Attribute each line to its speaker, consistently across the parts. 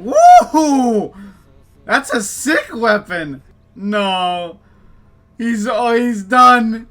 Speaker 1: Woo! That's a sick weapon. No. He's done.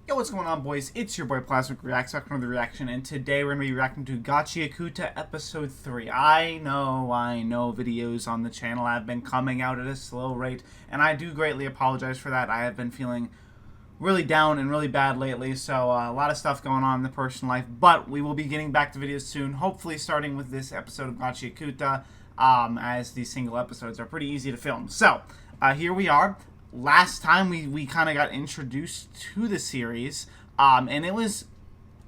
Speaker 1: Yo, what's going on, boys? It's your boy Plasmic Reacts, back with another reaction, and today we're going to be reacting to Gachiakuta Episode 3. I know, videos on the channel have been coming out at a slow rate, and I do greatly apologize for that. I have been feeling really down and really bad lately, so a lot of stuff going on in the personal life, but we will be getting back to videos soon, hopefully starting with this episode of Gachiakuta, as these single episodes are pretty easy to film. So, here we are. Last time we kind of got introduced to the series, and it was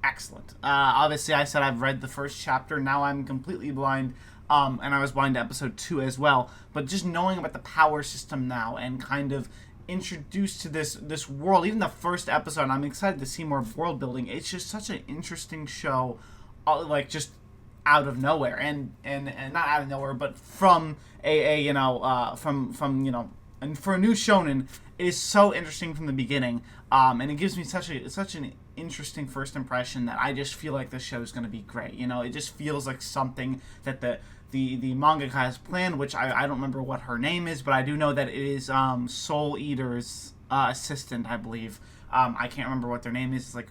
Speaker 1: excellent. Obviously, I said I've read the first chapter. Now I'm completely blind, and I was blind to episode 2 as well. But just knowing about the power system now and kind of introduced to this world, even the first episode, I'm excited to see more world building. It's just such an interesting show, like just out of nowhere, and not out of nowhere, but from and for a new shonen, it is so interesting from the beginning, and it gives me such an interesting first impression that I just feel like this show is going to be great. You know, it just feels like something that the mangaka has planned, which I don't remember what her name is, but I do know that it is Soul Eater's assistant, I believe. I can't remember what their name is. It's like,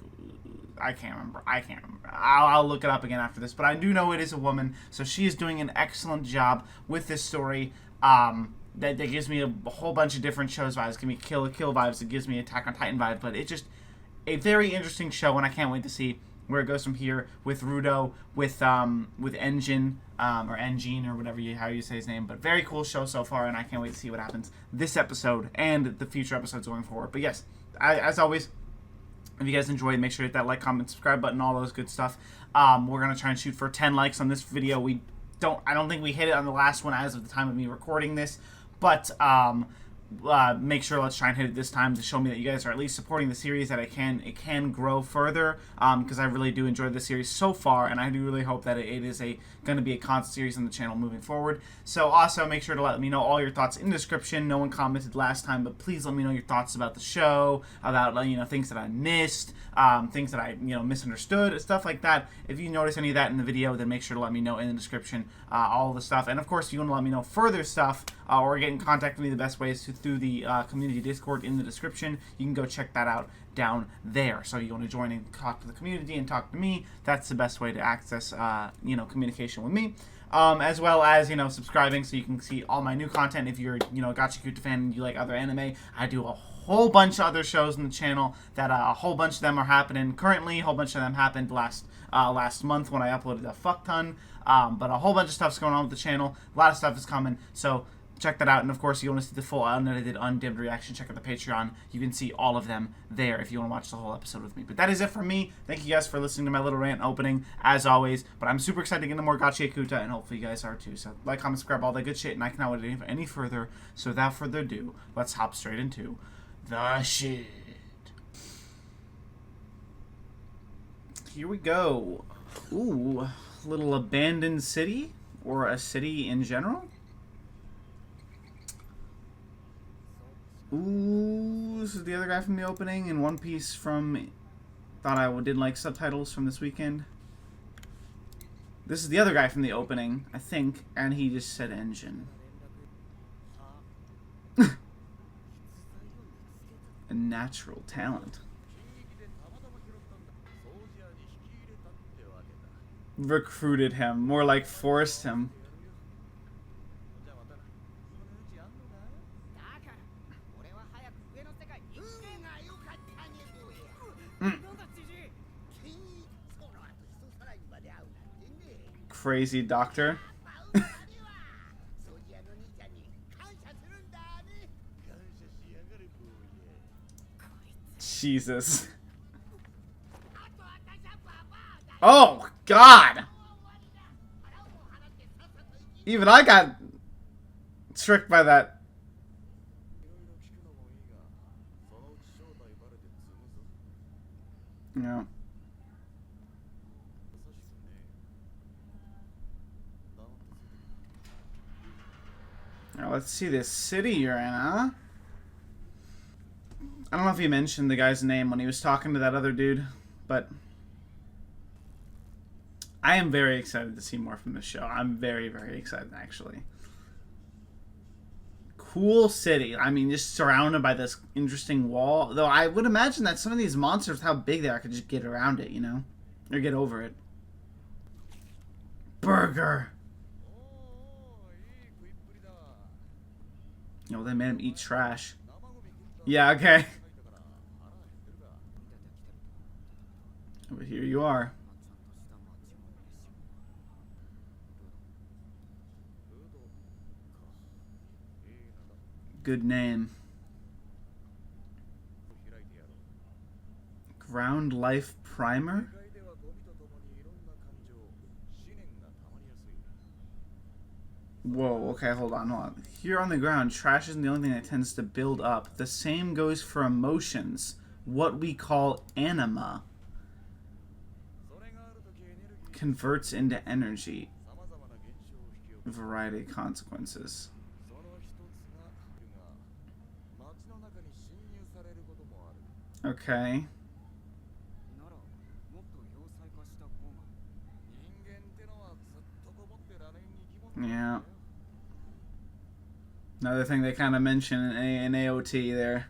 Speaker 1: I can't remember. I'll look it up again after this, but I do know it is a woman, so she is doing an excellent job with this story. That gives me a whole bunch of different shows vibes. It gives me Kill la Kill vibes. It gives me Attack on Titan vibes. But it's just a very interesting show, and I can't wait to see where it goes from here with Rudo, with Engine, or Engine, or how you say his name. But very cool show so far, and I can't wait to see what happens this episode and the future episodes going forward. But yes, as always, if you guys enjoyed, make sure to hit that like, comment, subscribe button, all those good stuff. We're gonna try and shoot for 10 likes on this video. I don't think we hit it on the last one as of the time of me recording this. But make sure, let's try and hit it this time to show me that you guys are at least supporting the series, that it can grow further, because I really do enjoy the series so far, and I do really hope that it is going to be a constant series on the channel moving forward. So also make sure to let me know all your thoughts in the description. No one commented last time, but please let me know your thoughts about the show, about things that I missed, things that I misunderstood, stuff like that. If you notice any of that in the video, then make sure to let me know in the description, all the stuff. And of course, if you want to let me know further stuff, or get in contact with me, the best way is through the community Discord in the description. You can go check that out down there. So you want to join and talk to the community and talk to me, that's the best way to access communication with me. As well as subscribing, so you can see all my new content. If you're a Gachiakuta fan and you like other anime, I do a whole bunch of other shows on the channel that a whole bunch of them are happening currently. A whole bunch of them happened last month when I uploaded a fuck ton. But a whole bunch of stuff's going on with the channel. A lot of stuff is coming, so check that out. And of course, you want to see the full unedited, undimmed reaction, check out the Patreon. You can see all of them there if you want to watch the whole episode with me. But that is it for me. Thank you guys for listening to my little rant opening, as always. But I'm super excited to get into more Gachiakuta, and hopefully you guys are too. So like, comment, subscribe, all that good shit, and I cannot wait any further. So without further ado, let's hop straight into the shit. Here we go. Ooh, little abandoned city, or a city in general. Ooh, this is the other guy from the opening, and One Piece from... Thought I didn't like subtitles from this weekend. This is the other guy from the opening, I think, and he just said engine. A natural talent. Recruited him, more like forced him. Crazy doctor. Jesus. Oh, God! Even I got tricked by that. Yeah. Now let's see this city you're in, huh? I don't know if he mentioned the guy's name when he was talking to that other dude, but I am very excited to see more from this show. I'm very, very excited, actually. Cool city. I mean, just surrounded by this interesting wall. Though I would imagine that some of these monsters, how big they are, could just get around it, you know? Or get over it. Burger! You know, they made him eat trash. Yeah, okay. But here you are. Good name. Ground Life Primer? Whoa, okay, hold on. Here on the ground, trash isn't the only thing that tends to build up. The same goes for emotions, what we call anima. Converts into energy. A variety of consequences. Okay. Yeah. Another thing they kind of mention in AOT there.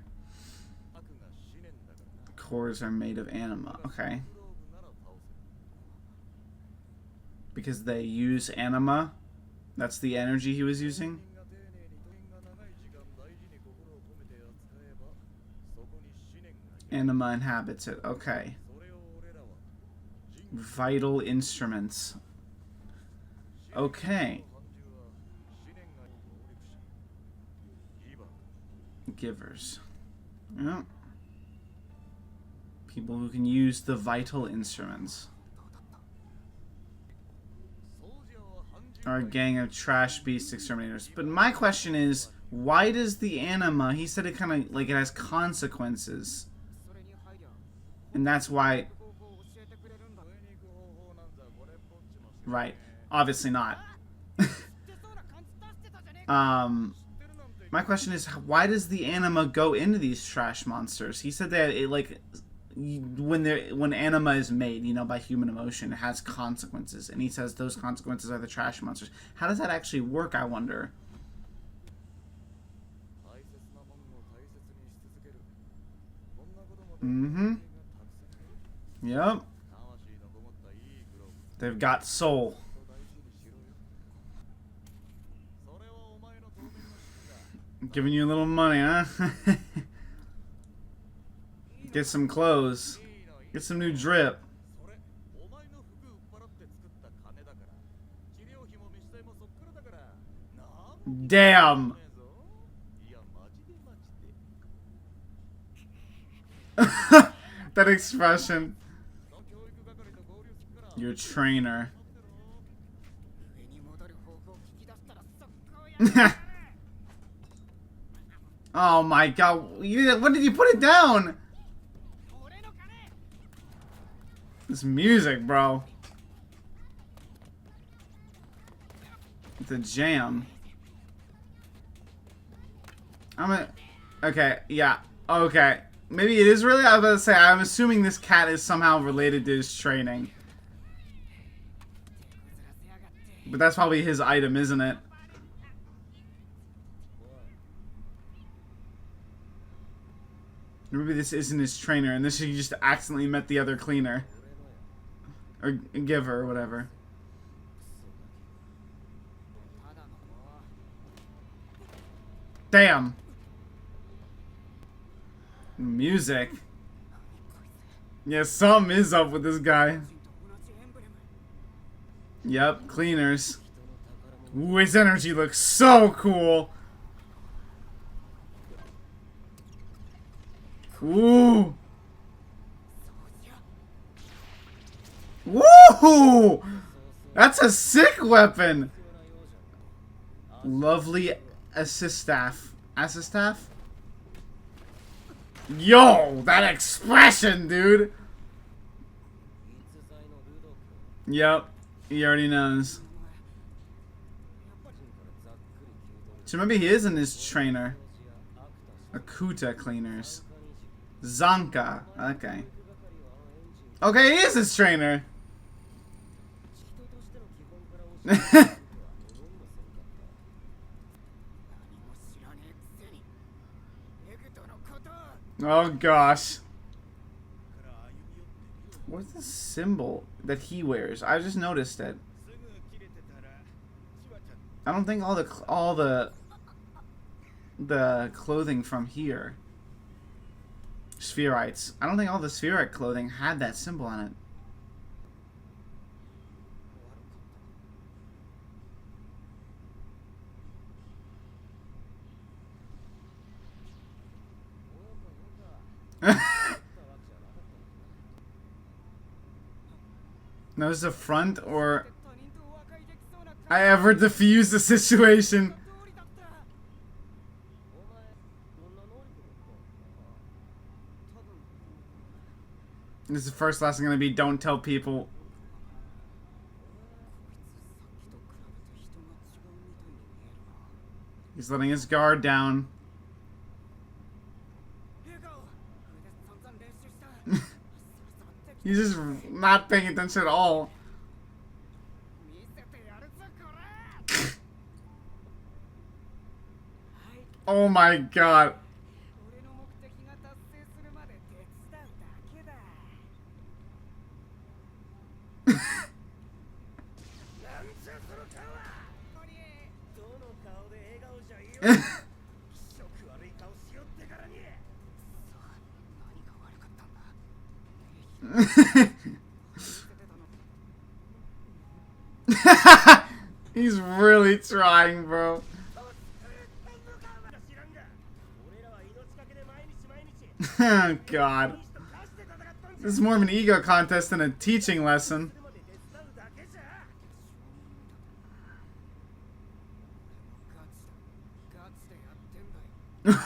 Speaker 1: Cores are made of anima. Okay. Because they use anima? That's the energy he was using? Anima inhabits it. Okay. Vital instruments. Okay. Givers. Yeah. People who can use the vital instruments. Or a gang of trash beast exterminators. But my question is, why does the anima, he said it kind of, like, it has consequences. And that's why... Right. Obviously not. My question is, why does the anima go into these trash monsters? He said that it, like, when anima is made, you know, by human emotion, it has consequences, and he says those consequences are the trash monsters. How does that actually work, I wonder? Mm-hmm. Yep. They've got soul. Giving you a little money, huh? Get some clothes. Get some new drip. Damn! That expression. Your trainer. Oh my god. When did you put it down? This music, bro. The jam. Okay, yeah. Okay. Maybe it is really? I was about to say, I'm assuming this cat is somehow related to his training. But that's probably his item, isn't it? Maybe this isn't his trainer, and this he just accidentally met the other cleaner. Or giver, or whatever. Damn! Music. Yeah, something is up with this guy. Yep, cleaners. Ooh, his energy looks so cool. Ooh. Woo! That's a sick weapon. Lovely assist staff. Assist staff? Yo, that expression, dude. Yep. He already knows. So maybe he isn't his trainer. Akuta cleaners. ZANKA. Okay. Okay, he is his trainer. Oh gosh. What's the symbol that he wears? I just noticed it. I don't think all the clothing from here, Spherites, I don't think all the Spherite clothing had that symbol on it. No, is the front or I ever defuse the situation? This is the first lesson gonna be don't tell people. He's letting his guard down. He's just not paying attention at all. Oh my god. He's really trying, bro. Oh god. This is more of an ego contest than a teaching lesson.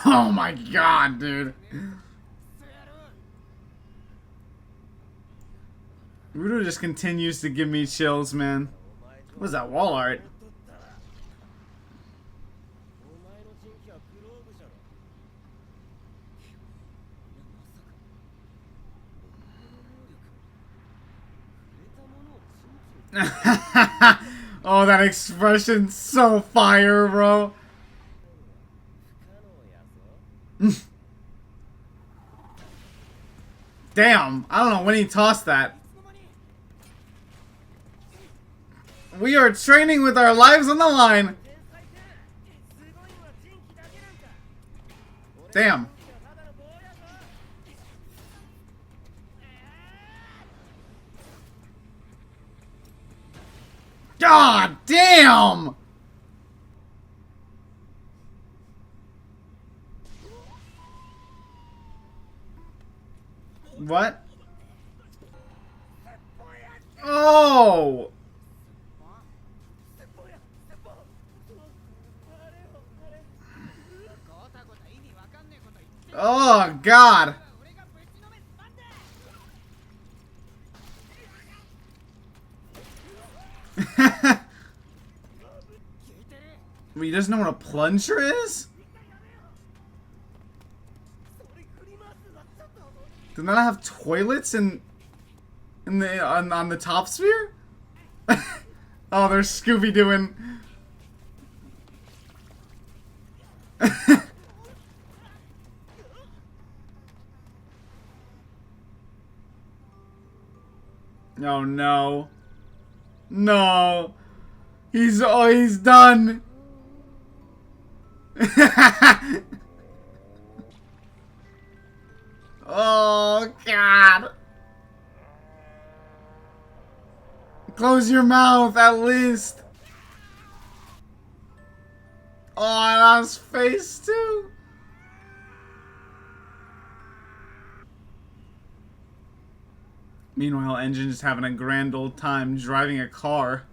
Speaker 1: Oh my god, dude. Rudo just continues to give me chills, man. What is that, wall art? Oh, that expression's so fire, bro. Damn, I don't know when he tossed that. We are training with our lives on the line. Damn. God damn! What? Oh! Oh, God! He doesn't know what a plunger is? Do not have toilets on the top sphere? Oh, they're Scooby-Dooing. Oh no. No. He's done. Oh god. Close your mouth at least. Oh, and on his face too. Meanwhile, Engine just having a grand old time driving a car.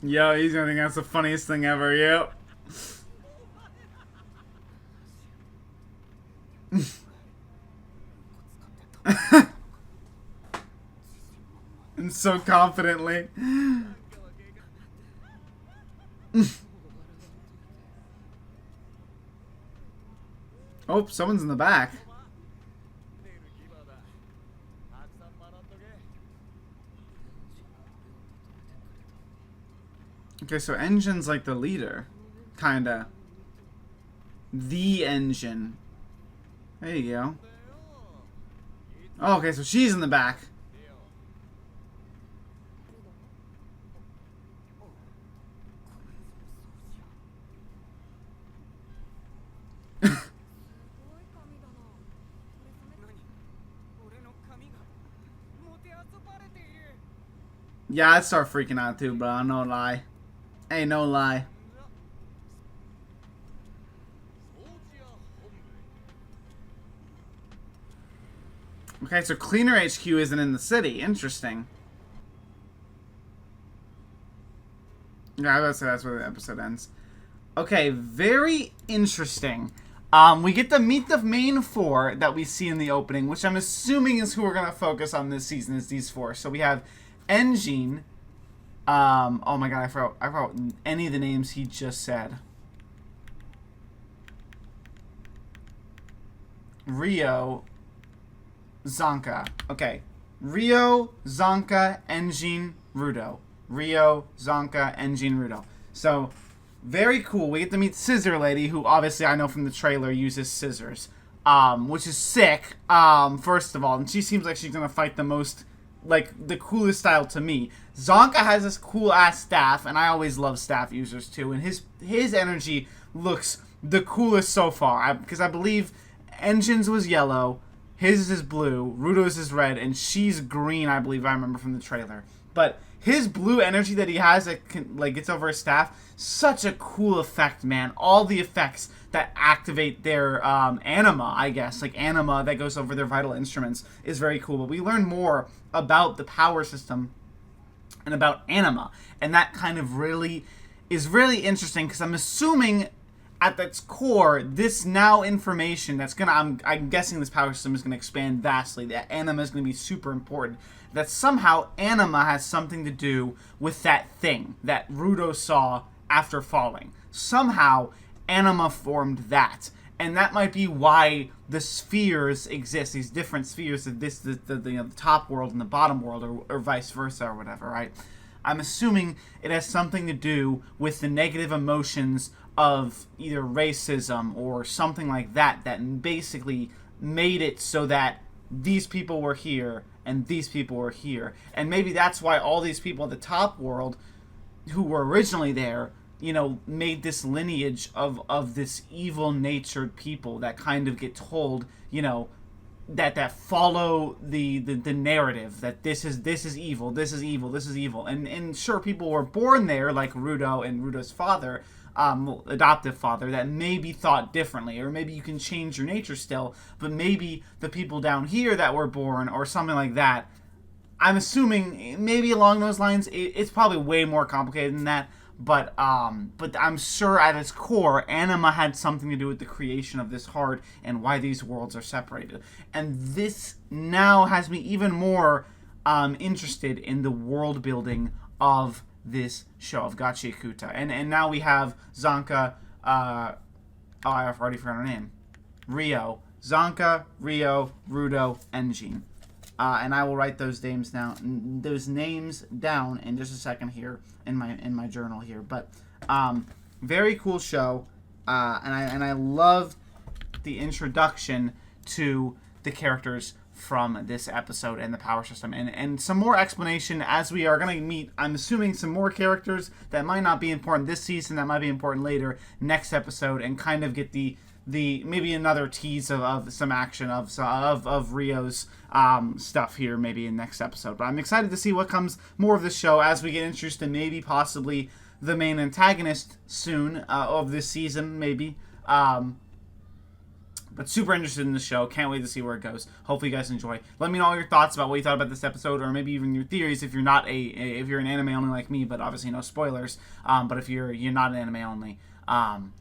Speaker 1: Yo, he's gonna think that's the funniest thing ever, yep. so confidently. Oh, someone's in the back. Okay, so Engine's like the leader. Kinda. The Engine. There you go. Oh, okay, so she's in the back. Yeah, I'd start freaking out too, bro. No lie. Hey, no lie. Okay, so Cleaner HQ isn't in the city. Interesting. Yeah, I was about to say that's where the episode ends. Okay, very interesting. We get to meet the main four that we see in the opening, which I'm assuming is who we're gonna focus on this season. Is these four? So we have Engine. Oh my god, I forgot any of the names he just said. Rio, ZANKA. Okay. Rio, ZANKA, Engine, Rudo. Rio, ZANKA, Engine, Rudo. So, very cool. We get to meet Scissor Lady, who obviously I know from the trailer uses scissors. Which is sick, first of all. And she seems like she's gonna fight the most, like, the coolest style to me. ZANKA has this cool-ass staff, and I always love staff users, too. And his energy looks the coolest so far. Because I believe Engine's was yellow, his is blue, Rudo's is red, and she's green, I believe I remember from the trailer. But his blue energy that he has that can, like, gets over his staff, such a cool effect, man. All the effects that activate their ANIMA, I guess, like ANIMA that goes over their vital instruments, is very cool. But we learn more about the power system and about ANIMA, and that kind of really is really interesting, because I'm assuming at its core, this now information that's gonna, I'm guessing this power system is gonna expand vastly, that ANIMA is gonna be super important, that somehow ANIMA has something to do with that thing that Rudo saw after falling. Somehow ANIMA formed that, and that might be why the spheres exist, these different spheres of this, the top world and the bottom world, or vice versa, or whatever, right? I'm assuming it has something to do with the negative emotions of either racism or something like that, that basically made it so that these people were here and these people were here. And maybe that's why all these people at the top world who were originally there, you know, made this lineage of this evil-natured people that kind of get told, you know, that follow the narrative that this is evil, this is evil, this is evil. And sure, people were born there, like Rudo and Rudo's father, adoptive father, that maybe thought differently, or maybe you can change your nature still, but maybe the people down here that were born, or something like that, I'm assuming maybe along those lines. It's probably way more complicated than that, but I'm sure at its core, ANIMA had something to do with the creation of this heart and why these worlds are separated. And this now has me even more interested in the world building of this show, of Gachiakuta. And now we have ZANKA, I've already forgotten her name. Rio. ZANKA, Rio, Rudo, Engine. And I will write those names down in just a second here in my journal here. But very cool show, and I love the introduction to the characters from this episode and the power system, and some more explanation as we are going to meet, I'm assuming, some more characters that might not be important this season, that might be important later, next episode, and kind of get the maybe another tease of some action of Rio's stuff here maybe in next episode. But I'm excited to see what comes more of the show as we get introduced to maybe possibly the main antagonist soon of this season, maybe. But super interested in the show. Can't wait to see where it goes. Hopefully you guys enjoy. Let me know all your thoughts about what you thought about this episode, or maybe even your theories if you're not if you're an anime only like me, but obviously no spoilers. But if you're not an anime only,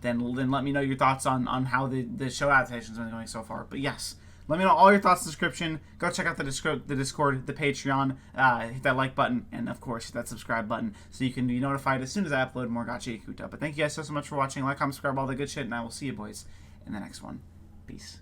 Speaker 1: then let me know your thoughts on how the show adaptation's been going so far. But yes, Let me know all your thoughts in the description. Go check out the Discord, the Patreon. Hit that like button, and of course, hit that subscribe button so you can be notified as soon as I upload more Gachiakuta. But thank you guys so much for watching. Like, comment, subscribe, all the good shit, and I will see you boys in the next one. Peace.